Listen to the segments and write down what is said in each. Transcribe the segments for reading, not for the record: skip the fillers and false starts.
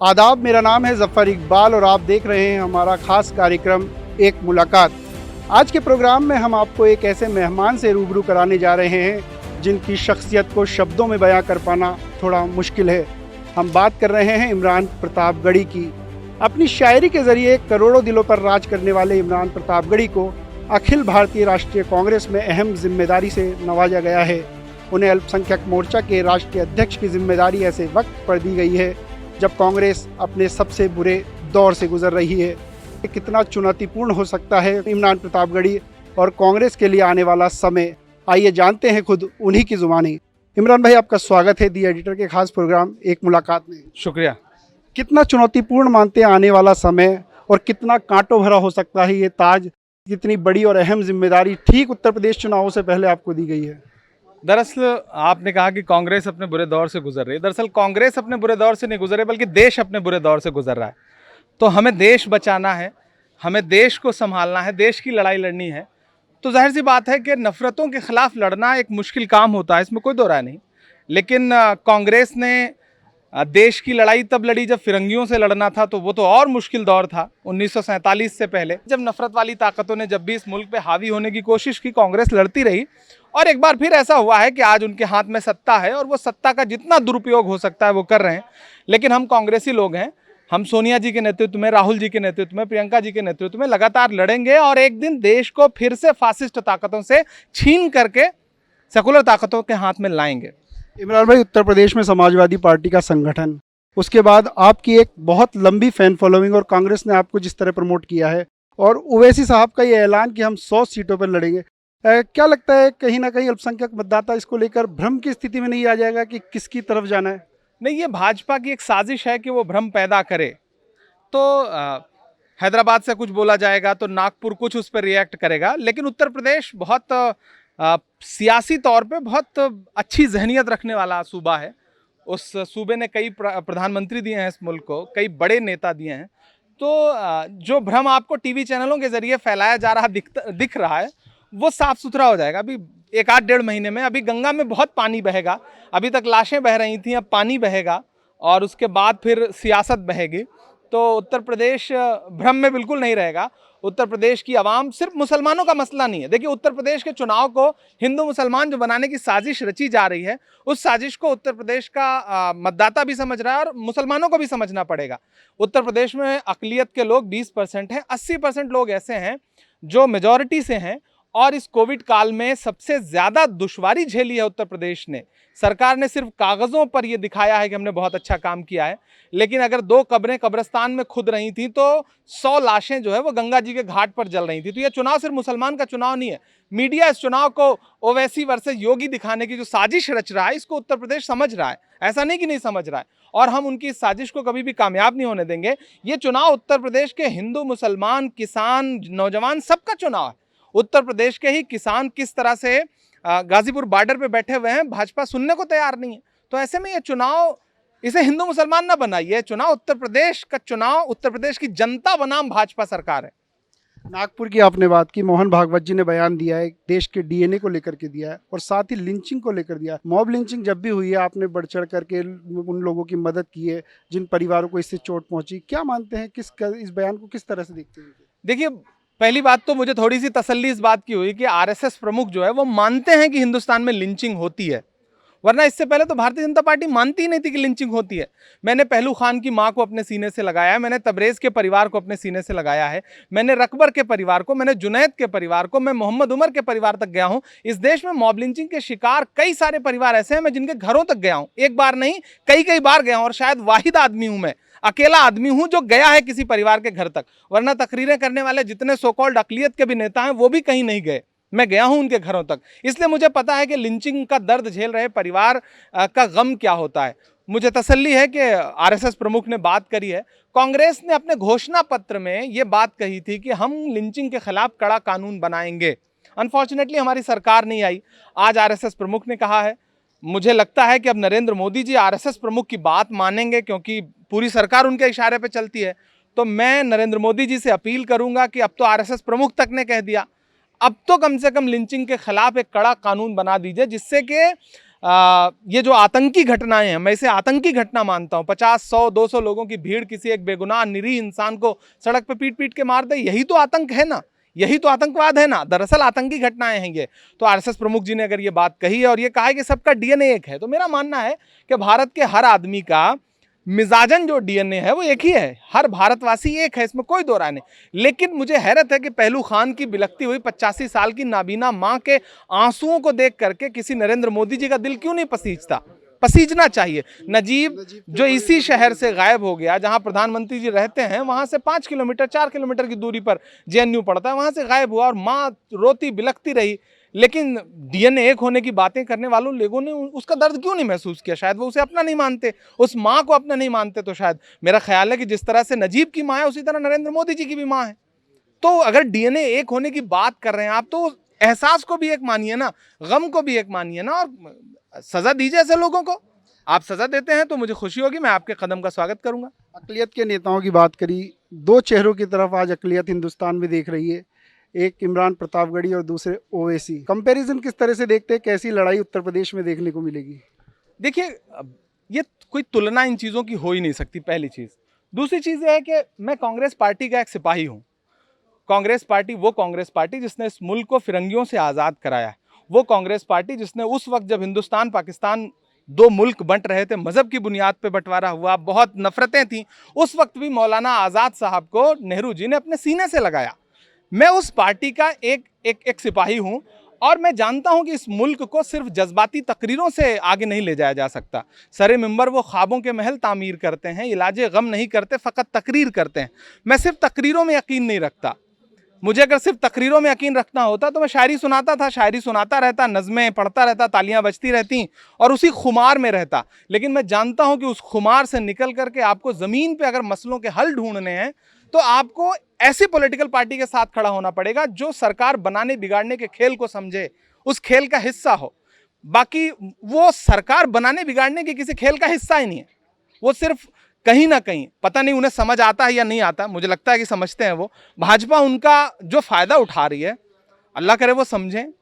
आदाब, मेरा नाम है ज़फ़र इकबाल और आप देख रहे हैं हमारा ख़ास कार्यक्रम एक मुलाकात। आज के प्रोग्राम में हम आपको एक ऐसे मेहमान से रूबरू कराने जा रहे हैं जिनकी शख्सियत को शब्दों में बयां कर पाना थोड़ा मुश्किल है। हम बात कर रहे हैं इमरान प्रतापगढ़ी की। अपनी शायरी के ज़रिए करोड़ों दिलों पर राज करने वाले इमरान प्रतापगढ़ी को अखिल भारतीय राष्ट्रीय कांग्रेस में अहम जिम्मेदारी से नवाजा गया है। उन्हें अल्पसंख्यक मोर्चा के राष्ट्रीय अध्यक्ष की जिम्मेदारी ऐसे वक्त पर दी गई है जब कांग्रेस अपने सबसे बुरे दौर से गुजर रही है। कितना चुनौतीपूर्ण हो सकता है इमरान प्रतापगढ़ी और कांग्रेस के लिए आने वाला समय, आइए जानते हैं खुद उन्हीं की जुबानी। इमरान भाई, आपका स्वागत है दी एडिटर के खास प्रोग्राम एक मुलाकात में। शुक्रिया। कितना चुनौतीपूर्ण मानते हैं आने वाला समय और कितना कांटों भरा हो सकता है ये ताज, कितनी बड़ी और अहम जिम्मेदारी ठीक उत्तर प्रदेश चुनावों से पहले आपको दी गई है? दरअसल आपने कहा कि कांग्रेस अपने बुरे दौर से गुजर रही है। दरअसल कांग्रेस अपने बुरे दौर से नहीं गुजर रही, बल्कि देश अपने बुरे दौर से गुजर रहा है। तो हमें देश बचाना है, हमें देश को संभालना है, देश की लड़ाई लड़नी है। तो जाहिर सी बात है कि नफ़रतों के खिलाफ लड़ना एक मुश्किल काम होता है, इसमें कोई दो राय नहीं। लेकिन कांग्रेस ने देश की लड़ाई तब लड़ी जब फिरंगियों से लड़ना था, तो वो तो और मुश्किल दौर था 1947 से पहले, जब नफरत वाली ताकतों ने जब भी इस मुल्क पे हावी होने की कोशिश की, कांग्रेस लड़ती रही। और एक बार फिर ऐसा हुआ है कि आज उनके हाथ में सत्ता है और वो सत्ता का जितना दुरुपयोग हो सकता है वो कर रहे हैं। लेकिन हम कांग्रेसी लोग हैं, हम सोनिया जी के नेतृत्व में, राहुल जी के नेतृत्व में, प्रियंका जी के नेतृत्व में लगातार लड़ेंगे और एक दिन देश को फिर से फासिस्ट ताकतों से छीन करके सेकुलर ताकतों के हाथ में लाएंगे। इमरान भाई, उत्तर प्रदेश में समाजवादी पार्टी का संगठन, उसके बाद आपकी एक बहुत लंबी फैन फॉलोइंग और कांग्रेस ने आपको जिस तरह प्रमोट किया है और ओवैसी साहब का ये ऐलान कि हम 100 सीटों पर लड़ेंगे, क्या लगता है कहीं ना कहीं अल्पसंख्यक मतदाता इसको लेकर भ्रम की स्थिति में नहीं आ जाएगा कि किसकी तरफ जाना है? नहीं, ये भाजपा की एक साजिश है कि वो भ्रम पैदा करे। तो हैदराबाद से कुछ बोला जाएगा तो नागपुर कुछ उस पर रिएक्ट करेगा, लेकिन उत्तर प्रदेश बहुत सियासी तौर पे बहुत अच्छी जहनियत रखने वाला सूबा है। उस सूबे ने कई प्रधानमंत्री दिए हैं इस मुल्क को, कई बड़े नेता दिए हैं। तो जो भ्रम आपको टीवी चैनलों के जरिए फैलाया जा रहा दिख रहा है, वो साफ सुथरा हो जाएगा। अभी एक आध डेढ़ महीने में, अभी गंगा में बहुत पानी बहेगा, अभी तक लाशें बह रही थी, अब पानी बहेगा और उसके बाद फिर सियासत बहेगी। तो उत्तर प्रदेश भ्रम में बिल्कुल नहीं रहेगा। उत्तर प्रदेश की आवाम, सिर्फ मुसलमानों का मसला नहीं है। देखिए, उत्तर प्रदेश के चुनाव को हिंदू मुसलमान जो बनाने की साजिश रची जा रही है, उस साजिश को उत्तर प्रदेश का मतदाता भी समझ रहा है और मुसलमानों को भी समझना पड़ेगा। उत्तर प्रदेश में अकलियत के लोग 20% हैं, 80% लोग ऐसे हैं जो मेजॉरिटी से हैं और इस कोविड काल में सबसे ज़्यादा दुश्वारी झेली है उत्तर प्रदेश ने। सरकार ने सिर्फ कागज़ों पर यह दिखाया है कि हमने बहुत अच्छा काम किया है, लेकिन अगर 2 कब्रें कब्रिस्तान में खुद रही थी तो 100 लाशें जो है वो गंगा जी के घाट पर जल रही थी। तो यह चुनाव सिर्फ मुसलमान का चुनाव नहीं है। मीडिया इस चुनाव को ओवैसी वर्सेस योगी दिखाने की जो साजिश रच रहा है, इसको उत्तर प्रदेश समझ रहा है, ऐसा नहीं कि नहीं समझ रहा है, और हम उनकी इस साजिश को कभी भी कामयाब नहीं होने देंगे। ये चुनाव उत्तर प्रदेश के हिंदू, मुसलमान, किसान, नौजवान सबका चुनाव है। उत्तर प्रदेश के ही किसान किस तरह से गाजीपुर बॉर्डर पे बैठे हुए हैं, भाजपा सुनने को तैयार नहीं है। तो ऐसे में ये चुनाव, इसे हिंदू मुसलमान ना बनाइए, चुनाव उत्तर प्रदेश का चुनाव, उत्तर प्रदेश की जनता बनाम भाजपा सरकार है। नागपुर की आपने बात की, मोहन भागवत जी ने बयान दिया है, देश के डीएनए को लेकर के दिया है और साथ ही लिंचिंग को लेकर दिया है। मॉब लिंचिंग जब भी हुई है, आपने बढ़ चढ़ करके उन लोगों की मदद की है जिन परिवारों को इससे चोट पहुंची। क्या मानते हैं, इस बयान को किस तरह से देखते हैं? देखिए, पहली बात तो मुझे थोड़ी सी तसल्ली इस बात की हुई कि आरएसएस प्रमुख जो है वो मानते हैं कि हिंदुस्तान में लिंचिंग होती है, वरना इससे पहले तो भारतीय जनता पार्टी मानती ही नहीं थी कि लिंचिंग होती है। मैंने पहलू खान की मां को अपने सीने से लगाया है, मैंने तबरेज़ के परिवार को अपने सीने से लगाया है, मैंने रकबर के परिवार को, मैंने जुनैद के परिवार को, मैं मोहम्मद उमर के परिवार तक गया हूं। इस देश में मॉब लिंचिंग के शिकार कई सारे परिवार ऐसे हैं, मैं जिनके घरों तक गया हूं, एक बार नहीं कई बार गया हूं, और शायद वाहिद आदमी हूं, मैं अकेला आदमी हूं जो गया है किसी परिवार के घर तक, वरना तकरीरें करने वाले जितने सो कॉल्ड अकलियत के भी नेता हैं वो भी कहीं नहीं गए। मैं गया हूं उनके घरों तक, इसलिए मुझे पता है कि लिंचिंग का दर्द झेल रहे परिवार का गम क्या होता है। मुझे तसल्ली है कि आरएसएस प्रमुख ने बात करी है। कांग्रेस ने अपने घोषणा पत्र में ये बात कही थी कि हम लिंचिंग के खिलाफ कड़ा कानून बनाएंगे। अनफॉर्चुनेटली हमारी सरकार नहीं आई। आज आरएसएस प्रमुख ने कहा है, मुझे लगता है कि अब नरेंद्र मोदी जी आरएसएस प्रमुख की बात मानेंगे, क्योंकि पूरी सरकार उनके इशारे पे चलती है। तो मैं नरेंद्र मोदी जी से अपील करूंगा कि अब तो आरएसएस प्रमुख तक ने कह दिया, अब तो कम से कम लिंचिंग के खिलाफ एक कड़ा कानून बना दीजिए, जिससे कि ये जो आतंकी घटनाएं हैं, मैं इसे आतंकी घटना मानता हूं। 50, 100, 200 लोगों की भीड़ किसी एक बेगुनाह निरीह इंसान को सड़क पे पीट पीट के मार दे, यही तो आतंक है ना, यही तो आतंकवाद है ना। दरअसल आतंकी घटनाएं हैं ये। तो आरएसएस प्रमुख जी ने अगर ये बात कही है और ये कहा है कि सबका डीएनए एक है, तो मेरा मानना है कि भारत के हर आदमी का मिजाजन जो डीएनए है वो एक ही है, हर भारतवासी एक है, इसमें कोई दो राय नहीं। लेकिन मुझे हैरत है कि पहलू खान की बिलखती हुई 85 साल की नाबीना मां के आंसुओं को देख करके किसी नरेंद्र मोदी जी का दिल क्यों नहीं पसीजता। पसीजना चाहिए। नजीब जो इसी शहर से गायब हो गया, जहां प्रधानमंत्री जी रहते हैं, वहां से 5 किलोमीटर 4 किलोमीटर की दूरी पर जेएनयू पड़ता है, वहां से गायब हुआ और मां रोती बिलखती रही। लेकिन डीएनए एक होने की बातें करने वालों लोगों ने उसका दर्द क्यों नहीं महसूस किया? शायद वो उसे अपना नहीं मानते, उस माँ को अपना नहीं मानते। तो शायद मेरा ख्याल है कि जिस तरह से नजीब की माँ है, उसी तरह नरेंद्र मोदी जी की भी माँ है। तो अगर डीएनए एक होने की बात कर रहे हैं आप, तो एहसास को भी एक मानिए ना, गम को भी एक मानिए ना, और सजा दीजिए ऐसे लोगों को। आप सजा देते हैं तो मुझे खुशी होगी, मैं आपके कदम का स्वागत करूंगा। अक़लियत के नेताओं की बात करी, दो चेहरों की तरफ आज अक़लियत हिंदुस्तान में देख रही है, एक इमरान प्रतापगढ़ी और दूसरे ओवैसी। कंपैरिजन किस तरह से देखते हैं, कैसी लड़ाई उत्तर प्रदेश में देखने को मिलेगी? देखिए, ये कोई तुलना इन चीज़ों की हो ही नहीं सकती, पहली चीज़। दूसरी चीज़ ये है कि मैं कांग्रेस पार्टी का एक सिपाही हूँ। कांग्रेस पार्टी वो कांग्रेस पार्टी जिसने इस मुल्क को फिरंगियों से आज़ाद कराया है, वो कांग्रेस पार्टी जिसने उस वक्त जब हिंदुस्तान पाकिस्तान दो मुल्क बंट रहे थे, मजहब की बुनियाद पे बंटवारा हुआ, बहुत नफरतें थीं, उस वक्त भी मौलाना आज़ाद साहब को नेहरू जी ने अपने सीने से लगाया। मैं उस पार्टी का एक सिपाही हूं और मैं जानता हूं कि इस मुल्क को सिर्फ जज्बाती तकरीरों से आगे नहीं ले जाया जा सकता। सरे मिंबर वो ख्वाबों के महल तामीर करते हैं, इलाजे गम नहीं करते, फ़कत तकरीर करते हैं। मैं सिर्फ तकरीरों में यकीन नहीं रखता। मुझे अगर सिर्फ तकरीरों में यकीन रखना होता तो मैं शायरी सुनाता था, शायरी सुनाता रहता, नज़में पढ़ता रहता, तालियां बजती रहती और उसी खुमार में रहता। लेकिन मैं जानता हूं कि उस खुमार से निकल करके आपको ज़मीन पे अगर मसलों के हल ढूंढने हैं तो आपको ऐसी पॉलिटिकल पार्टी के साथ खड़ा होना पड़ेगा जो सरकार बनाने बिगाड़ने के खेल को समझे, उस खेल का हिस्सा हो। बाकी वो सरकार बनाने बिगाड़ने के किसी खेल का हिस्सा ही नहीं है। वो सिर्फ कहीं ना कहीं, पता नहीं उन्हें समझ आता है या नहीं आता, मुझे लगता है कि समझते हैं वो। भाजपा उनका जो फायदा उठा रही है, अल्लाह करे वो समझें,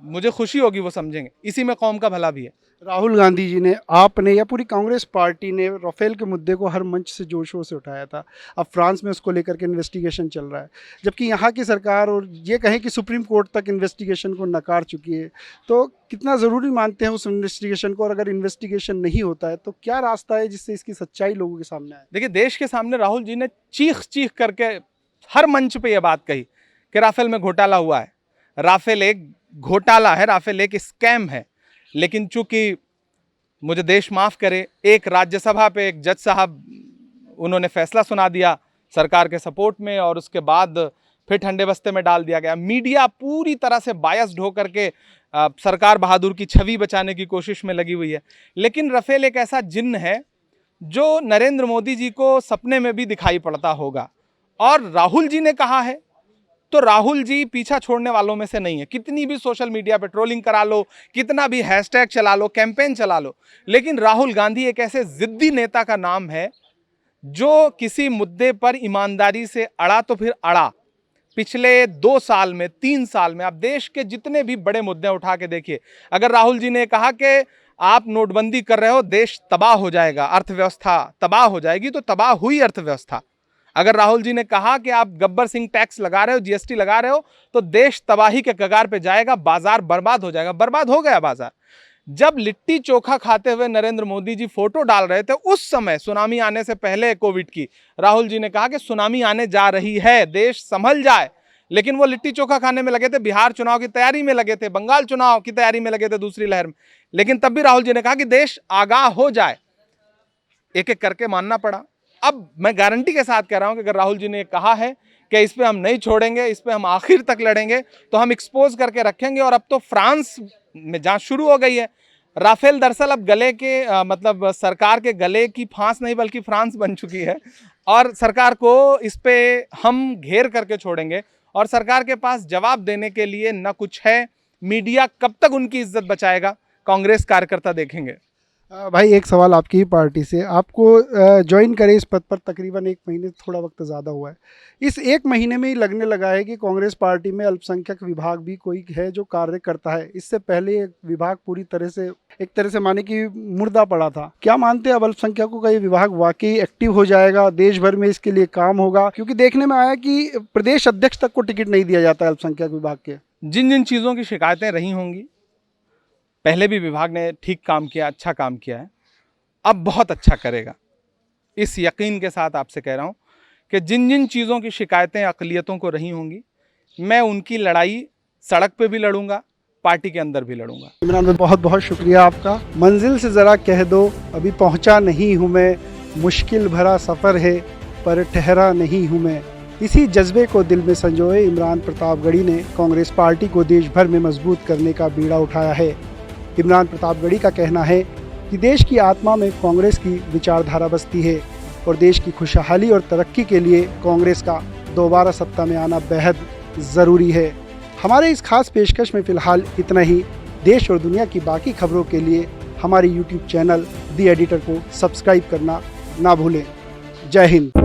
मुझे खुशी होगी वो समझेंगे, इसी में कौम का भला भी है। राहुल गांधी जी ने, आपने या पूरी कांग्रेस पार्टी ने राफेल के मुद्दे को हर मंच से जोर शोर से उठाया था। अब फ्रांस में उसको लेकर के इन्वेस्टिगेशन चल रहा है, जबकि यहाँ की सरकार और ये कहें कि सुप्रीम कोर्ट तक इन्वेस्टिगेशन को नकार चुकी है। तो कितना ज़रूरी मानते हैं उस इन्वेस्टिगेशन को, और अगर इन्वेस्टिगेशन नहीं होता है तो क्या रास्ता है जिससे इसकी सच्चाई लोगों के सामने आए? देखिए, देश के सामने राहुल जी ने चीख चीख करके हर मंच पे ये बात कही कि राफेल में घोटाला हुआ है। राफेल एक घोटाला है, राफेल एक स्कैम है। लेकिन चूंकि, मुझे देश माफ़ करे, एक राज्यसभा पे एक जज साहब उन्होंने फैसला सुना दिया सरकार के सपोर्ट में और उसके बाद फिर ठंडे बस्ते में डाल दिया गया। मीडिया पूरी तरह से बायस्ड होकर के सरकार बहादुर की छवि बचाने की कोशिश में लगी हुई है। लेकिन राफेल एक ऐसा जिन्न है जो नरेंद्र मोदी जी को सपने में भी दिखाई पड़ता होगा, और राहुल जी ने कहा है तो राहुल जी पीछा छोड़ने वालों में से नहीं है। कितनी भी सोशल मीडिया पे ट्रोलिंग करा लो, कितना भी हैशटैग चला लो, कैंपेन चला लो, लेकिन राहुल गांधी एक ऐसे जिद्दी नेता का नाम है जो किसी मुद्दे पर ईमानदारी से अड़ा तो फिर अड़ा। पिछले 2 साल में, 3 साल में आप देश के जितने भी बड़े मुद्दे उठा के देखिए, अगर राहुल जी ने कहा कि आप नोटबंदी कर रहे हो, देश तबाह हो जाएगा, अर्थव्यवस्था तबाह हो जाएगी, तो तबाह हुई अर्थव्यवस्था। अगर राहुल जी ने कहा कि आप गब्बर सिंह टैक्स लगा रहे हो, जीएसटी लगा रहे हो, तो देश तबाही के कगार पे जाएगा, बाजार बर्बाद हो जाएगा। बर्बाद हो गया बाजार। जब लिट्टी चोखा खाते हुए नरेंद्र मोदी जी फोटो डाल रहे थे, उस समय सुनामी आने से पहले कोविड की, राहुल जी ने कहा कि सुनामी आने जा रही है, देश संभल जाए। लेकिन वो लिट्टी चोखा खाने में लगे थे, बिहार चुनाव की तैयारी में लगे थे, बंगाल चुनाव की तैयारी में लगे थे दूसरी लहर में। लेकिन तब भी राहुल जी ने कहा कि देश आगाह हो जाए। एक एक करके मानना पड़ा। अब मैं गारंटी के साथ कह रहा हूं कि अगर राहुल जी ने कहा है कि इस पे हम नहीं छोड़ेंगे, इस पे हम आखिर तक लड़ेंगे, तो हम एक्सपोज करके रखेंगे। और अब तो फ्रांस में जांच शुरू हो गई है। राफेल दरअसल अब गले के मतलब सरकार के गले की फांस नहीं बल्कि फ्रांस बन चुकी है, और सरकार को इस पे हम घेर करके छोड़ेंगे। और सरकार के पास जवाब देने के लिए न कुछ है। मीडिया कब तक उनकी इज्जत बचाएगा, कांग्रेस कार्यकर्ता देखेंगे। भाई एक सवाल आपकी ही पार्टी से, आपको ज्वाइन करे इस पद पर तकरीबन 1 महीने से थोड़ा वक्त ज़्यादा हुआ है। इस 1 महीने में ही लगने लगा है कि कांग्रेस पार्टी में अल्पसंख्यक विभाग भी कोई है जो कार्य करता है। इससे पहले ये विभाग पूरी तरह से, एक तरह से माने कि मुर्दा पड़ा था। क्या मानते हैं अब अल्पसंख्यकों का ये विभाग वाकई एक्टिव हो जाएगा, देश भर में इसके लिए काम होगा? क्योंकि देखने में आया कि प्रदेश अध्यक्ष तक को टिकट नहीं दिया जाता है अल्पसंख्यक विभाग के। जिन जिन चीज़ों की शिकायतें रही होंगी, पहले भी विभाग ने ठीक काम किया, अच्छा काम किया है, अब बहुत अच्छा करेगा। इस यकीन के साथ आपसे कह रहा हूँ कि जिन जिन चीज़ों की शिकायतें अक़लियतों को रही होंगी, मैं उनकी लड़ाई सड़क पे भी लड़ूंगा, पार्टी के अंदर भी लड़ूंगा। इमरान भाई बहुत बहुत शुक्रिया आपका। मंजिल से ज़रा कह दो अभी पहुंचा नहीं हूं मैं, मुश्किल भरा सफ़र है पर ठहरा नहीं हूं मैं। इसी जज्बे को दिल में संजोए इमरान प्रतापगढ़ी ने कांग्रेस पार्टी को देश भर में मजबूत करने का बीड़ा उठाया है। इमरान प्रतापगढ़ी का कहना है कि देश की आत्मा में कांग्रेस की विचारधारा बसती है और देश की खुशहाली और तरक्की के लिए कांग्रेस का दोबारा सत्ता में आना बेहद ज़रूरी है। हमारे इस खास पेशकश में फ़िलहाल इतना ही। देश और दुनिया की बाकी खबरों के लिए हमारे YouTube चैनल दी एडिटर को सब्सक्राइब करना ना भूलें। जय हिंद।